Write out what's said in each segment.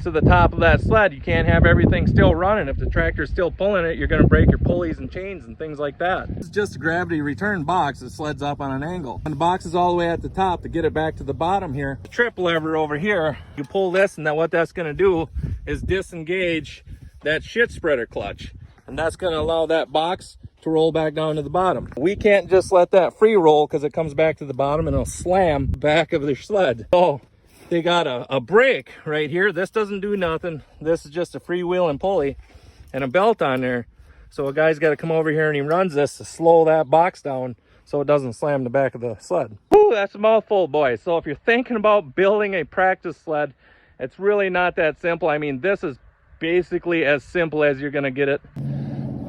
to the top of that sled. You can't have everything still running. If the tractor's still pulling it, you're going to break your pulleys and chains and things like that. This is just a gravity return box that sleds up on an angle. And the box is all the way at the top to get it back to the bottom here. The trip lever over here, you pull this, and then what that's going to do is disengage that shit spreader clutch. And that's going to allow that box to roll back down to the bottom. We can't just let that free roll because it comes back to the bottom and it'll slam back of the sled. So they got a brake right here. This doesn't do nothing. This is just a freewheeling pulley and a belt on there. So a guy's got to come over here and he runs this to slow that box down so it doesn't slam the back of the sled. Whew, that's a mouthful, boys. So if you're thinking about building a practice sled, it's really not that simple. I mean, this is basically as simple as you're gonna get it.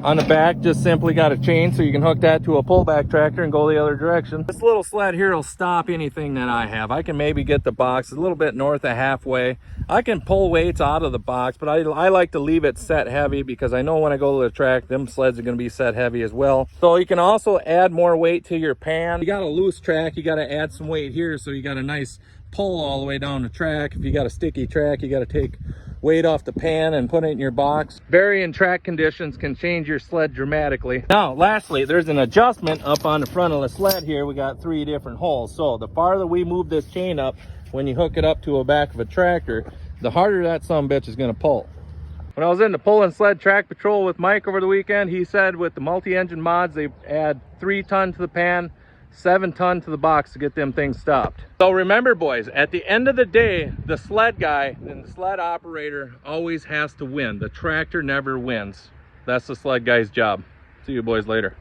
On the back, just simply got a chain so you can hook that to a pullback tractor and go the other direction. This little sled here will stop anything that I have. I can maybe get the box a little bit north of halfway. I can pull weights out of the box, but I like to leave it set heavy because I know when I go to the track, them sleds are gonna be set heavy as well. So you can also add more weight to your pan. You got a loose track, you gotta add some weight here so you got a nice pull all the way down the track. If you got a sticky track, you gotta take weight off the pan and put it in your box. Varying track conditions can change your sled dramatically. Now, lastly, there's an adjustment up on the front of the sled here. We got 3 different holes. So the farther we move this chain up, when you hook it up to a back of a tractor, the harder that sumbitch is gonna pull. When I was in the pull and sled track patrol with Mike over the weekend, he said with the multi-engine mods, they add 3 ton to the pan, 7 ton to the box to get them things stopped. So remember, boys, at the end of the day, the sled guy and the sled operator always has to win. The tractor never wins. That's the sled guy's job. See you boys later.